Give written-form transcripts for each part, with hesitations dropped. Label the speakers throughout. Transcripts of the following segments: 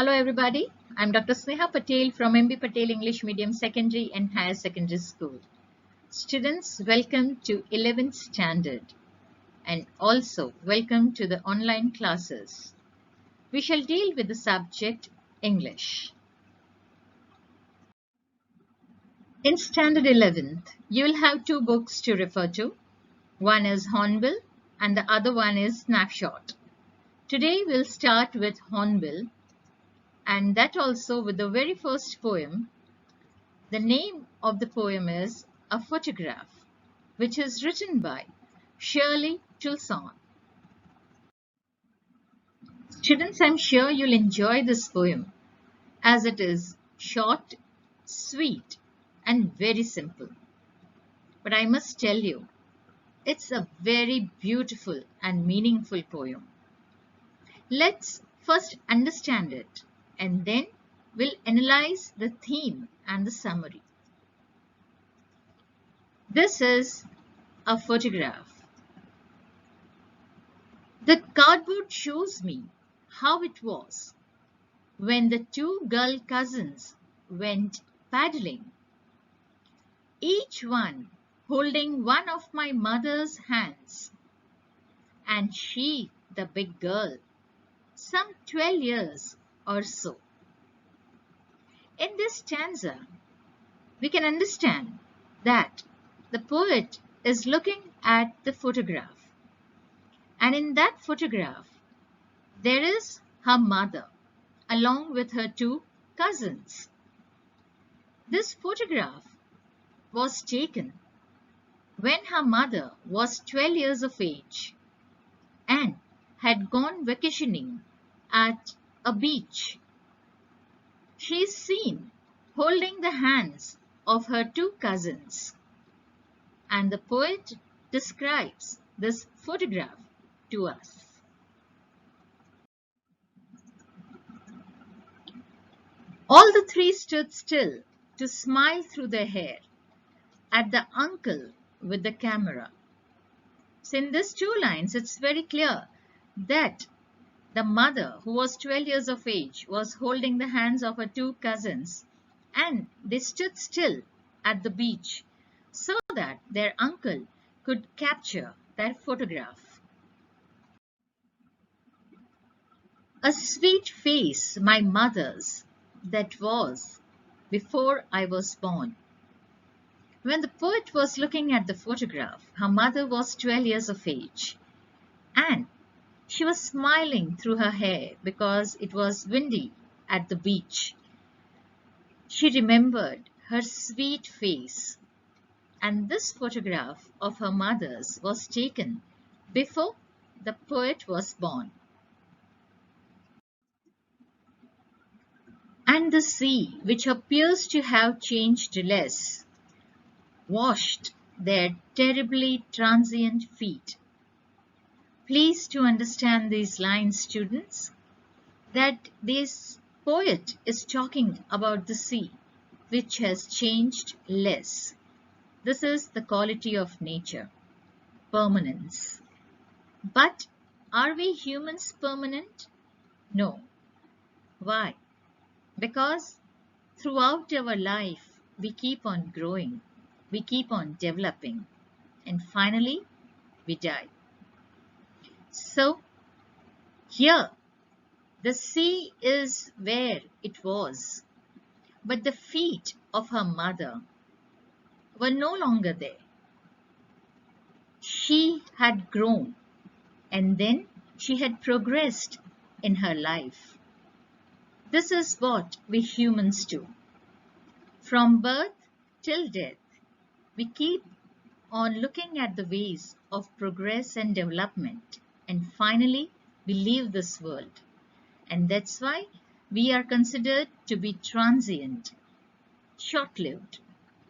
Speaker 1: Hello everybody, I'm Dr. Sneha Patel from MB Patel English Medium Secondary and Higher Secondary School. Students, welcome to 11th Standard and also welcome to the online classes. We shall deal with the subject English. In Standard 11th, you will have two books to refer to. One is Hahnville and the other one is Snapshot. Today we'll start with Hahnville, and that also with the very first poem. The name of the poem is A Photograph, which is written by Shirley Toulson. Students, I'm sure you'll enjoy this poem as it is short, sweet, and very simple. But I must tell you, it's a very beautiful and meaningful poem. Let's first understand it and then we'll analyze the theme and the summary. This is a photograph. The cardboard shows me how it was when the two girl cousins went paddling, each one holding one of my mother's hands, and she, the big girl, some 12 years or so. In this stanza, we can understand that the poet is looking at the photograph, and in that photograph, there is her mother along with her two cousins. This photograph was taken when her mother was 12 years of age and had gone vacationing at a beach. She is seen holding the hands of her two cousins, and the poet describes this photograph to us. All the three stood still to smile through their hair at the uncle with the camera. So in these two lines, it's very clear that the mother, who was 12 years of age, was holding the hands of her two cousins, and they stood still at the beach so that their uncle could capture their photograph. A sweet face, my mother's, that was before I was born. When the poet was looking at the photograph, her mother was 12 years of age, and she was smiling through her hair because it was windy at the beach. She remembered her sweet face, and this photograph of her mother's was taken before the poet was born. And the sea, which appears to have changed less, washed their terribly transient feet. Please to understand these lines, students, that this poet is talking about the sea, which has changed less. This is the quality of nature, permanence. But are we humans permanent? No. Why? Because throughout our life, we keep on growing, we keep on developing, and finally, we die. So, here, the sea is where it was, but the feet of her mother were no longer there. She had grown, and then she had progressed in her life. This is what we humans do. From birth till death, we keep on looking at the ways of progress and development, and finally we leave this world. And that's why we are considered to be transient, short-lived,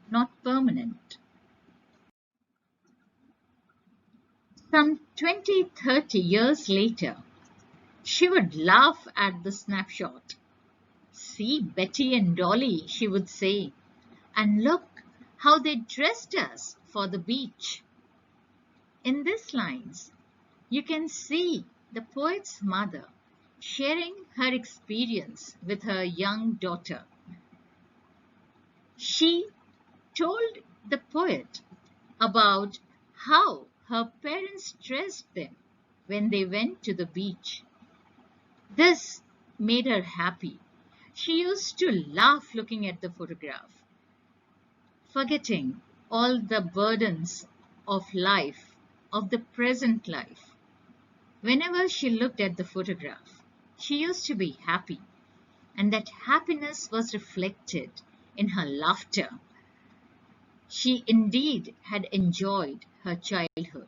Speaker 1: not permanent. Some 20-30 years later, she would laugh at the snapshot. See Betty and Dolly, she would say, and look how they dressed us for the beach. In these lines, you can see the poet's mother sharing her experience with her young daughter. She told the poet about how her parents stressed them when they went to the beach. This made her happy. She used to laugh looking at the photograph, forgetting all the burdens of life, of the present life. Whenever she looked at the photograph, she used to be happy, and that happiness was reflected in her laughter. She indeed had enjoyed her childhood.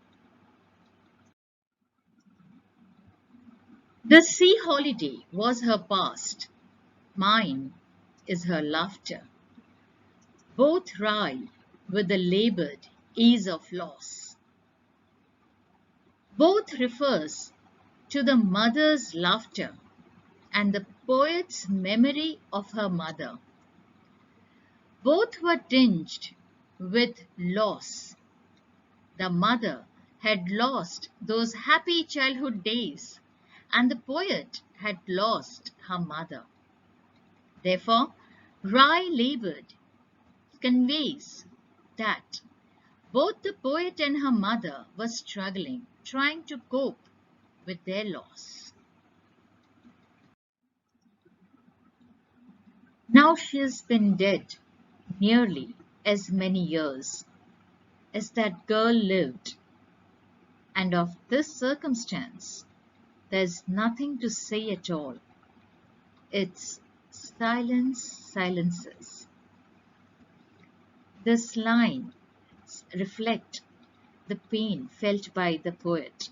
Speaker 1: The sea holiday was her past. Mine is her laughter. Both rhyme with the labored ease of loss. Both refers to the mother's laughter and the poet's memory of her mother. Both were tinged with loss. The mother had lost those happy childhood days, and the poet had lost her mother. Therefore, Rye labored conveys that both the poet and her mother were struggling, trying to cope with their loss. Now she has been dead nearly as many years as that girl lived, and of this circumstance there's nothing to say at all. It's silence silences. This line reflects the pain felt by the poet.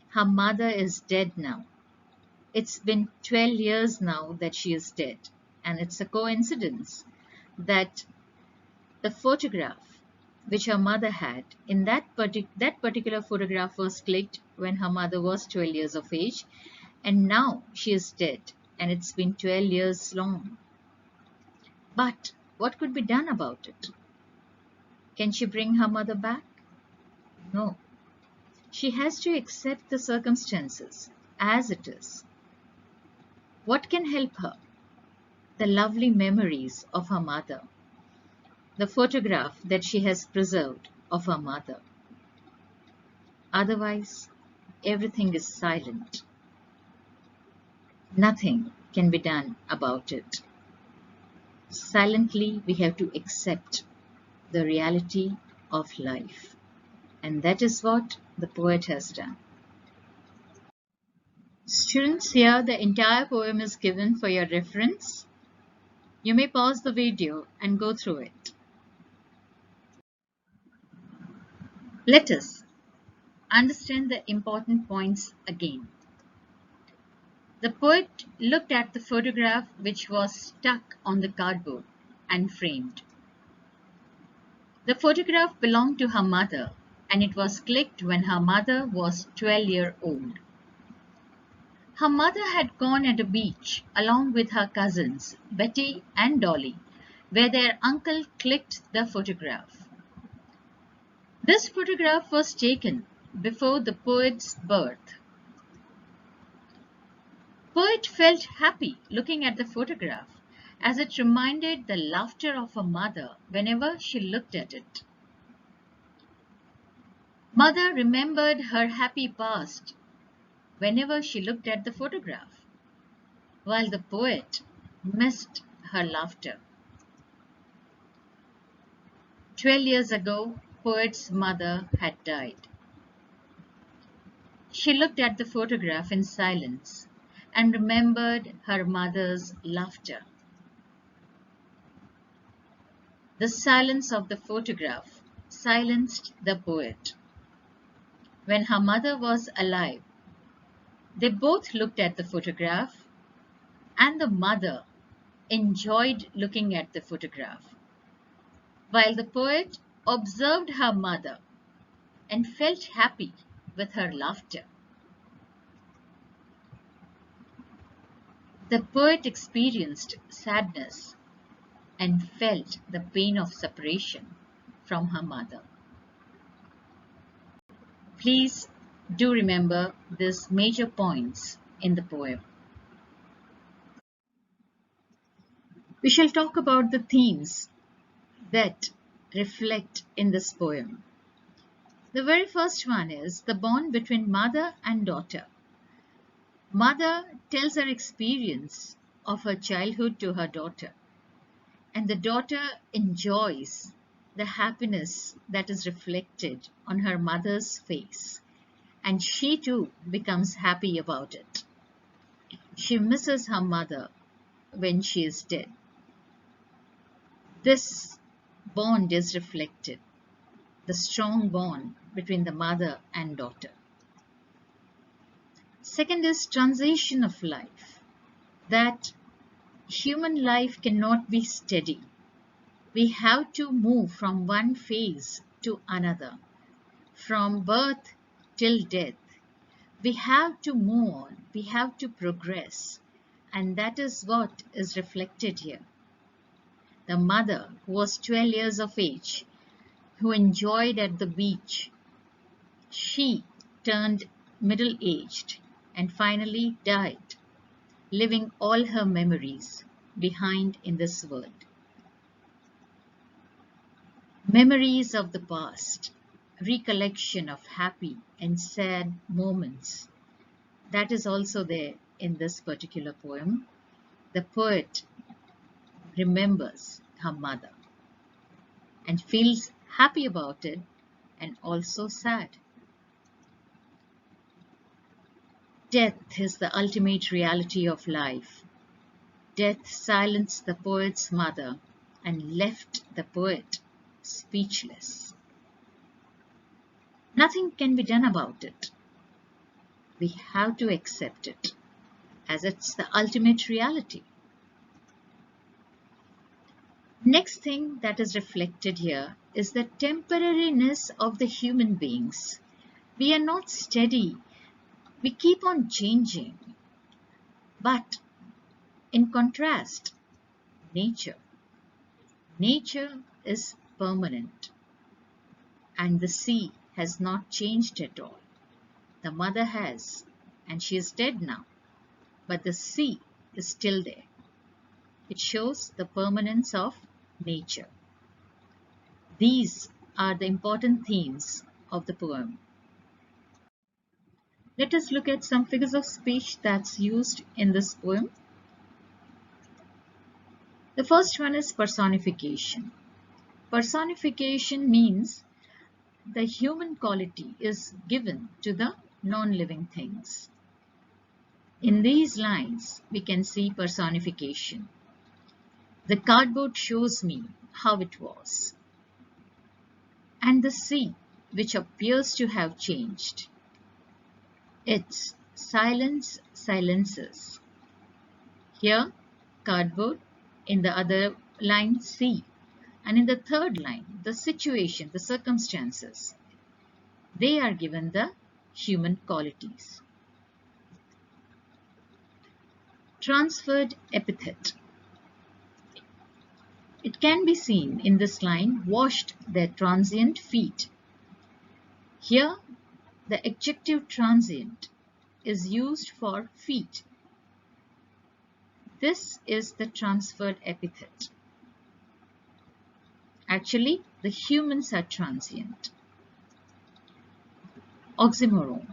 Speaker 1: Her mother is dead now. It's been 12 years now that she is dead, and it's a coincidence that the photograph which her mother had in that particular photograph was clicked when her mother was 12 years of age, and now she is dead, and it's been 12 years long. But what could be done about it? Can she bring her mother back? No. She has to accept the circumstances as it is. What can help her? The lovely memories of her mother, the photograph that she has preserved of her mother. Otherwise, everything is silent. Nothing can be done about it. Silently, we have to accept the reality of life. And that is what the poet has done. Students, here the entire poem is given for your reference. You may pause the video and go through it. Let us understand the important points again. The poet looked at the photograph which was stuck on the cardboard and framed. The photograph belonged to her mother, and it was clicked when her mother was 12 years old. Her mother had gone at a beach along with her cousins, Betty and Dolly, where their uncle clicked the photograph. This photograph was taken before the poet's birth. Poet felt happy looking at the photograph, as it reminded the laughter of her mother whenever she looked at it. Mother remembered her happy past whenever she looked at the photograph, while the poet missed her laughter. 12 years ago, poet's mother had died. She looked at the photograph in silence and remembered her mother's laughter. The silence of the photograph silenced the poet. When her mother was alive, they both looked at the photograph, and the mother enjoyed looking at the photograph, while the poet observed her mother and felt happy with her laughter. The poet experienced sadness and felt the pain of separation from her mother. Please do remember these major points in the poem. We shall talk about the themes that reflect in this poem. The very first one is the bond between mother and daughter. Mother tells her experience of her childhood to her daughter, and the daughter enjoys the happiness that is reflected on her mother's face, and she too becomes happy about it. She misses her mother when she is dead. This bond is reflected, the strong bond between the mother and daughter. Second is transition of life, that human life cannot be steady. We have to move from one phase to another, from birth till death. We have to move on, we have to progress, and that is what is reflected here. The mother, who was 12 years of age, who enjoyed at the beach, she turned middle-aged and finally died, leaving all her memories behind in this world. Memories of the past, recollection of happy and sad moments. That is also there in this particular poem. The poet remembers her mother and feels happy about it and also sad. Death is the ultimate reality of life. Death silenced the poet's mother and left the poet speechless. Nothing can be done about it. We have to accept it as it's the ultimate reality. Next thing that is reflected here is the temporariness of the human beings. We are not steady. We keep on changing. But in contrast, nature. Nature is permanent, and the sea has not changed at all. The mother has, and she is dead now, but the sea is still there. It shows the permanence of nature. These are the important themes of the poem. Let us look at some figures of speech that's used in this poem. The first one is personification. Personification means the human quality is given to the non-living things. In these lines, we can see personification. The cardboard shows me how it was, and the sea, which appears to have changed. Its silence silences. Here, cardboard, in the other line, sea, and in the third line, the situation, the circumstances. They are given the human qualities. Transferred epithet. It can be seen in this line, washed their transient feet. Here, the adjective transient is used for feet. This is the transferred epithet. Actually, the humans are transient. Oxymoron,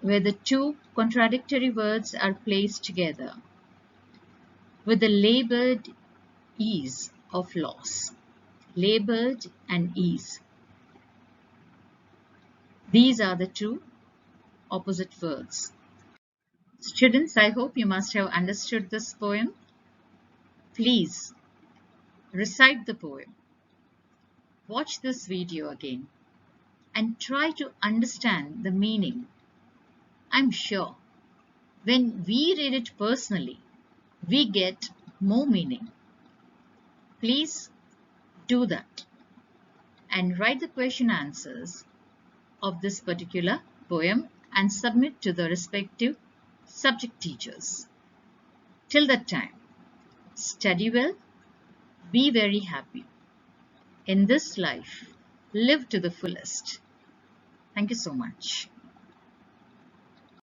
Speaker 1: where the two contradictory words are placed together with the labored ease of loss. Labored and ease. These are the two opposite words. Students, I hope you must have understood this poem. Please recite the poem. Watch this video again and try to understand the meaning. I'm sure when we read it personally, we get more meaning. Please do that and write the question answers of this particular poem and submit to the respective subject teachers. Till that time, study well, be very happy. In this life, live to the fullest. Thank you so much.